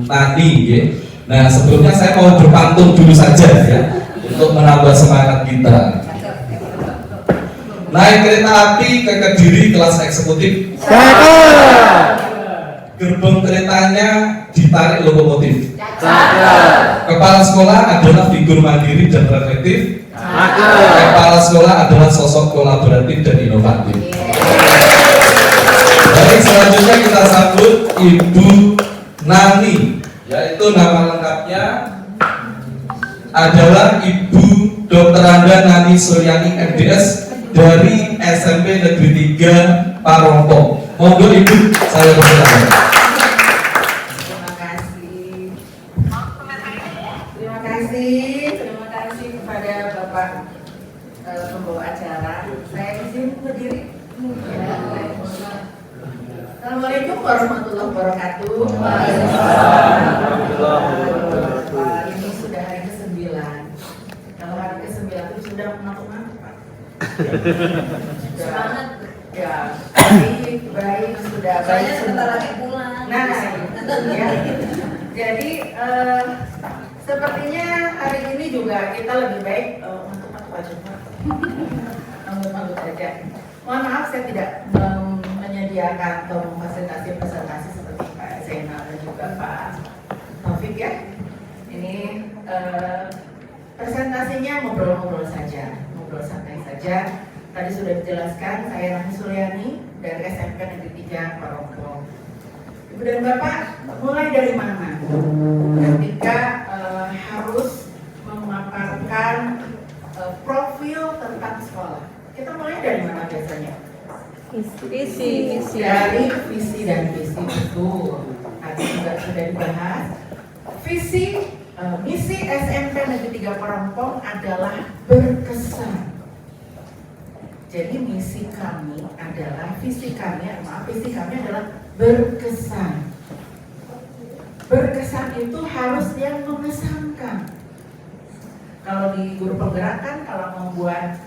Nani ya. Nah sebelumnya saya mau berpantun dulu saja ya untuk menambah semangat kita. Naik kereta api ke Kediri kelas eksekutif. Gerbong keretanya ditarik lokomotif. Kepala sekolah adalah figur mandiri dan reflektif. Kepala sekolah adalah sosok kolaboratif dan inovatif. Baik, selanjutnya kita sambut Ibu Nani, yaitu nama lengkapnya adalah Ibu Dr. Anda Nani Suryani MDS dari SMP Negeri 3 Parongpong. Monggo Ibu, saya persilakan. Terima kasih kepada Bapak pembawa acara. Saya izin berdiri. Assalamualaikum warahmatullahi wabarakatuh. Ini sudah hari ke-9. Kalau hari ke-9 itu sudah ngantuk-ngantuk, Pak. Semangat. Ya, baik sudah baik. Saya sebentar lagi pulang. Nah, ya. Jadi sepertinya hari ini juga kita lebih baik ngantuk-ngantuk aja, Pak. Ngantuk-ngantuk aja. Mohon maaf saya tidak menyediakan atau memfasilitasi presentasi seperti Pak Zainal dan juga Pak Taufik ya. Ini presentasinya ngobrol-ngobrol saja, ngobrol santai saja. Tadi sudah dijelaskan, saya Nani Suryani dari SMP Negeri 3 Parongpong. Ibu dan Bapak, mulai dari mana? Ketika harus memaparkan profil tentang sekolah, kita mulai dari mana biasanya? Visi. Dari visi dan misi, betul. Tadi juga sudah dibahas. Visi, misi SMP Negeri 3 Parongpong adalah berkesan. Jadi misi kami adalah, visi kami adalah berkesan. Berkesan itu harus yang mengesankan. Kalau di guru penggerakan, kalau membuat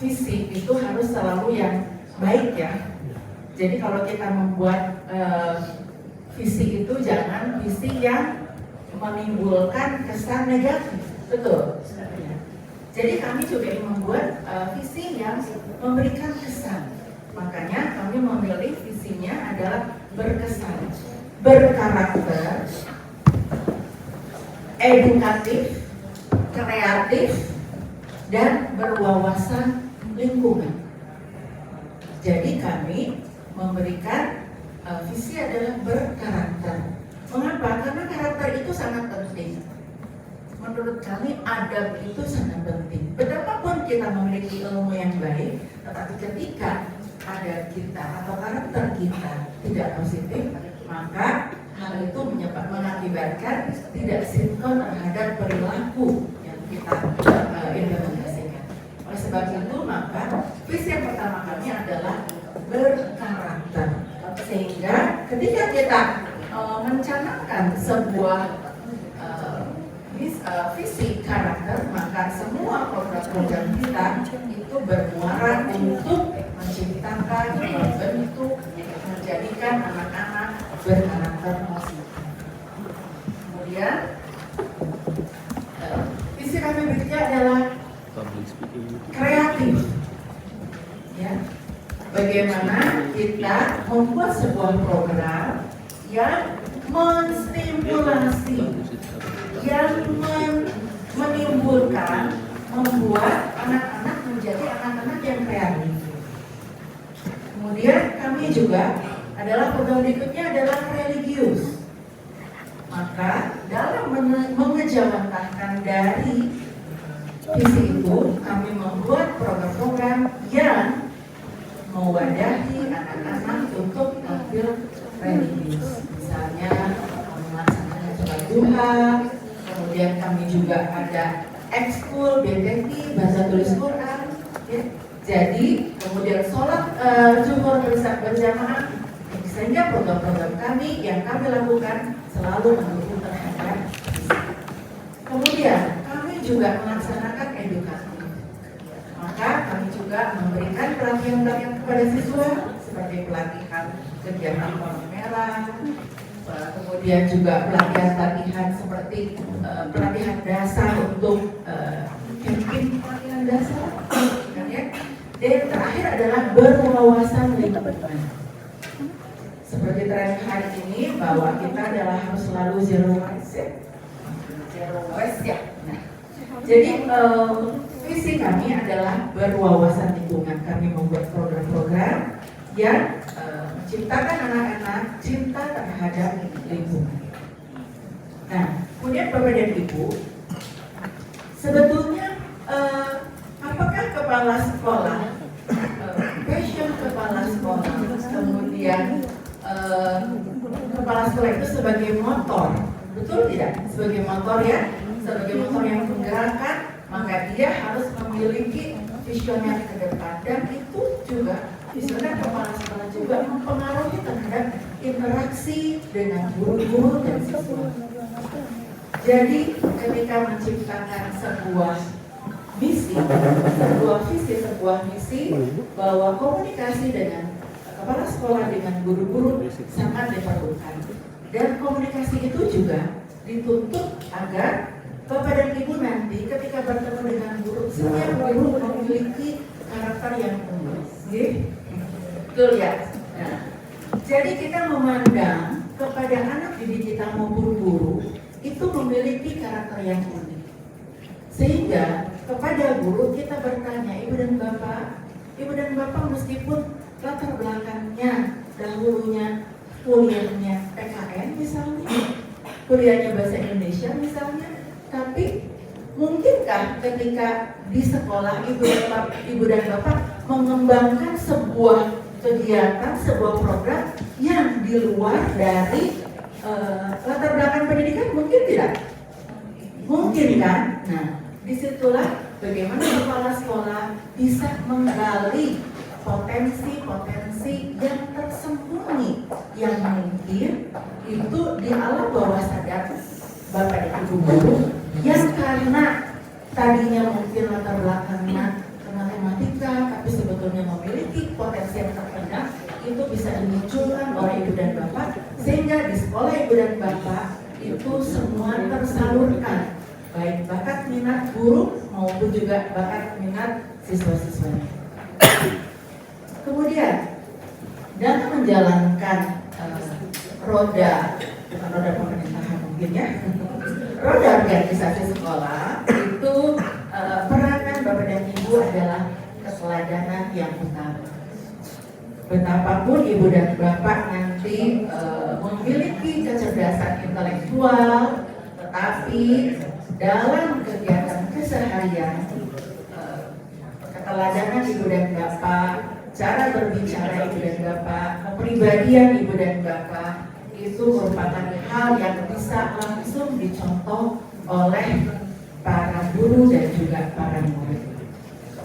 visi itu harus selalu yang baik ya. Jadi kalau kita membuat visi itu jangan visi yang menimbulkan kesan negatif, betul? Jadi kami juga ingin membuat visi yang memberikan kesan. Makanya kami memilih visinya adalah berkesan, berkarakter, edukatif, kreatif, dan berwawasan lingkungan. Jadi kami memberikan visi adalah berkarakter. Mengapa? Karena karakter itu sangat penting. Menurut kami adab itu sangat penting. Betapapun kita memiliki ilmu yang baik, tetapi ketika adab kita atau karakter kita tidak positif, maka hal itu mengakibatkan tidak sinkron terhadap perilaku yang kita implementasikan. Oleh sebab itu, maka visi yang pertama kami adalah berkarakter. Sehingga ketika kita mencanangkan sebuah visi karakter, maka semua program-program kita itu bermuara untuk menciptakan, membentuk, menjadikan anak-anak berkarakter positif. Kemudian visi kami berikutnya adalah kreatif. Ya, bagaimana kita membuat sebuah program yang menstimulasi, yang menimbulkan, membuat anak-anak menjadi anak-anak yang kreatif. Kemudian kami juga adalah program berikutnya adalah religius. Maka dalam mengejawantahkan dari visi itu, kami membuat program-program yang mewadahi anak-anak untuk tampil religius. Misalnya melaksanakan sholat duha. Kemudian kami juga ada ekskul, BTI, bahasa tulis Quran ya. Jadi kemudian sholat zuhur berjamaah. Sehingga program-program kami yang kami lakukan selalu mendukung terhadap visi. Kemudian kami juga melaksanakan edukasi. Maka kami juga memberikan pelatihan-pelatihan kepada siswa seperti pelatihan kegiatan warna merah, kemudian juga pelatihan-pelatihan seperti pelatihan dasar untuk camping, pelatihan dasar, kan ya. Dan terakhir adalah berwawasan lingkungan. Seperti tren hari ini bahwa kita adalah harus selalu zero waste, ya. Nah, jadi visi kami adalah berwawasan lingkungan. Kami membuat program-program yang menciptakan anak-anak cinta terhadap lingkungan. Nah, kemudian Bapak dan Ibu, sebetulnya apakah kepala sekolah, passion kepala sekolah, kemudian kepala sekolah itu sebagai motor, betul tidak? Sebagai motor ya, sebagai motor yang menggerakkan, maka dia harus memiliki visioner ke depan, dan itu juga visioner kepala sekolah juga mempengaruhi terhadap interaksi dengan guru-guru dan siswa. Jadi ketika menciptakan sebuah misi, sebuah visi, sebuah misi bahwa komunikasi dengan kepala sekolah dengan guru-guru sangat diperlukan, dan komunikasi itu juga dituntut agar Bapak dan Ibu nanti ketika bertemu dengan guru, setiap guru memiliki karakter yang unik. Betul ya? Nah, jadi kita memandang kepada anak didik kita maupun guru itu memiliki karakter yang unik. Sehingga kepada guru kita bertanya, Ibu dan Bapak meskipun latar belakangnya dahulunya kuliahnya PKN misalnya, kuliahnya bahasa Indonesia misalnya, tapi mungkinkah ketika di sekolah Ibu dan Bapak mengembangkan sebuah kegiatan, sebuah program yang di luar dari latar belakang pendidikan? Mungkin tidak? Mungkin kan? Nah, disitulah bagaimana kepala sekolah bisa menggali potensi-potensi yang tersembunyi yang mungkin itu di alam bawah sadar Bapak dan Ibu guru, yang karena tadinya mungkin latar belakangnya matematika, tapi sebetulnya memiliki potensi yang terpendam, itu bisa dimunculkan oleh Ibu dan Bapak, sehingga di sekolah Ibu dan Bapak itu semua tersalurkan, baik bakat minat guru maupun juga bakat minat siswa-siswanya. Kemudian dalam menjalankan roda, bukan roda pemerintahan mungkin ya, roda organisasi sekolah itu peranan Bapak dan Ibu adalah keteladanan yang utama. Betapapun Ibu dan Bapak nanti memiliki kecerdasan intelektual, tetapi dalam kegiatan keseharian keteladanan Ibu dan Bapak, cara berbicara Ibu dan Bapak, kepribadian Ibu dan Bapak itu merupakan hal yang bisa langsung dicontoh oleh para guru dan juga para murid.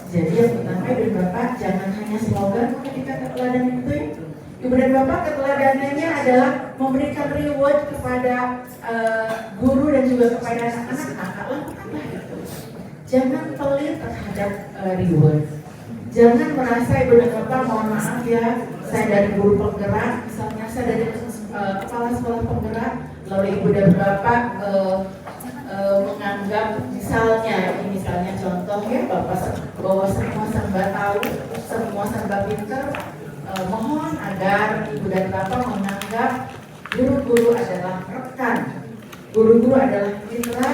Jadi yang pertama Ibu dan Bapak jangan hanya slogan ketika keteladanan itu ya. Ibu dan Bapak keteladanannya adalah memberikan reward kepada guru dan juga kepada anak-anak, maka lakukanlah itu. Jangan pelit terhadap reward. Jangan merasa Ibu dan Bapak, mohon maaf ya, saya dari guru penggerak, misalnya saya dari kepala sekolah penggerak, lalu Ibu dan Bapak menganggap misalnya contoh ya, Bapak bahwa semua serba tahu, semua serba pintar. Mohon agar Ibu dan Bapak menganggap guru-guru adalah rekan, guru-guru adalah mitra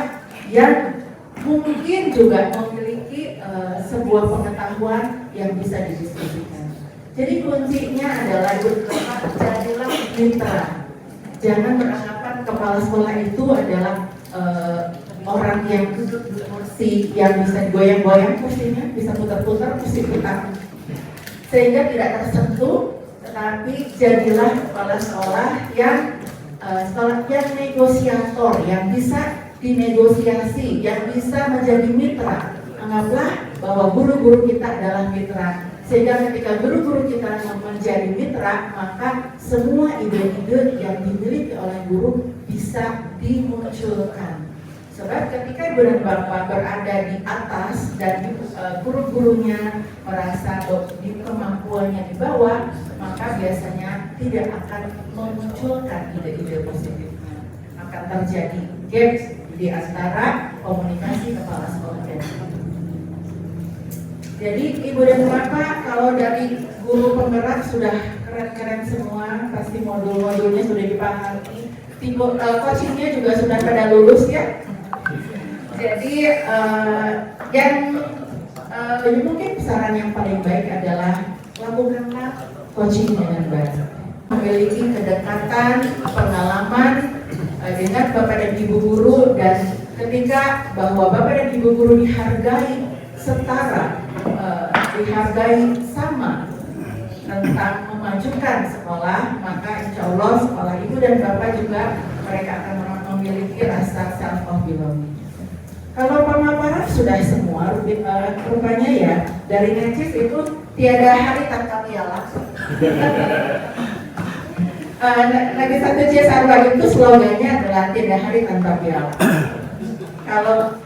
yang mungkin juga memiliki sebuah pengetahuan yang bisa didiskusikan. Jadi kuncinya adalah Ibu dan Bapak jadilah mitra. Jangan beranggapan kepala sekolah itu adalah orang yang duduk di kursi yang bisa goyang-goyang kursinya, bisa putar-putar kursi kita, sehingga tidak tersentuh. Tetapi jadilah kepala sekolah yang negosiator, yang bisa dinegosiasi, yang bisa menjadi mitra. Anggaplah bahwa guru-guru kita adalah mitra, sehingga ketika guru-guru kita menjadi mitra, maka semua ide-ide yang dimiliki oleh guru bisa dimunculkan. Sebab ketika Ibu dan Bapak berada di atas dan guru-gurunya merasa di kemampuannya di bawah, maka biasanya tidak akan memunculkan ide-ide positif. Akan terjadi gap di antara komunikasi kepala sekolah dan guru. Jadi ibu dan bapak, kalau dari guru penggerak sudah keren-keren semua, pasti modul-modulnya sudah dipahami, coachingnya juga sudah pada lulus ya. Jadi mungkin saran yang paling baik adalah lakukanlah coaching dengan baik, memiliki kedekatan, pengalaman dengan bapak dan ibu guru, dan ketika bahwa bapak dan ibu guru dihargai setara, dihargai sama tentang memajukan sekolah, maka insya Allah sekolah ibu dan bapak juga mereka akan memiliki rasa self of belonging. Kalau pemaparan sudah semua, rupanya ya dari Najib itu tiada hari tanpa piala. Lagi satu Cisarua itu slogannya adalah tiada hari tanpa piala. Kalau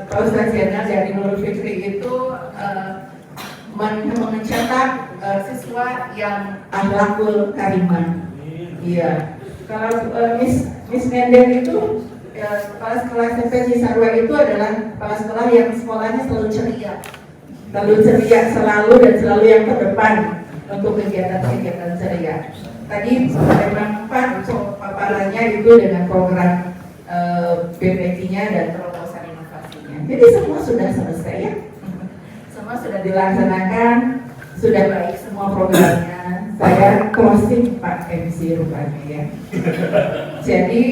Pak Ustadz Zainal dari Nurul Fikri itu mencetak siswa yang akhlakul karimah. Iya. Kalau Miss Nenden itu kepala sekolah SMP Cisarua itu adalah kepala sekolah yang sekolahnya selalu ceria, selalu yang terdepan untuk kegiatan-kegiatan ceria. Tadi memang Pak paparannya itu dengan program BPT-nya dan terobosan inovasinya. Jadi semua sudah selesai ya, semua sudah dilaksanakan, sudah baik semua programnya. Saya closing Pak MC rupanya ya. Jadi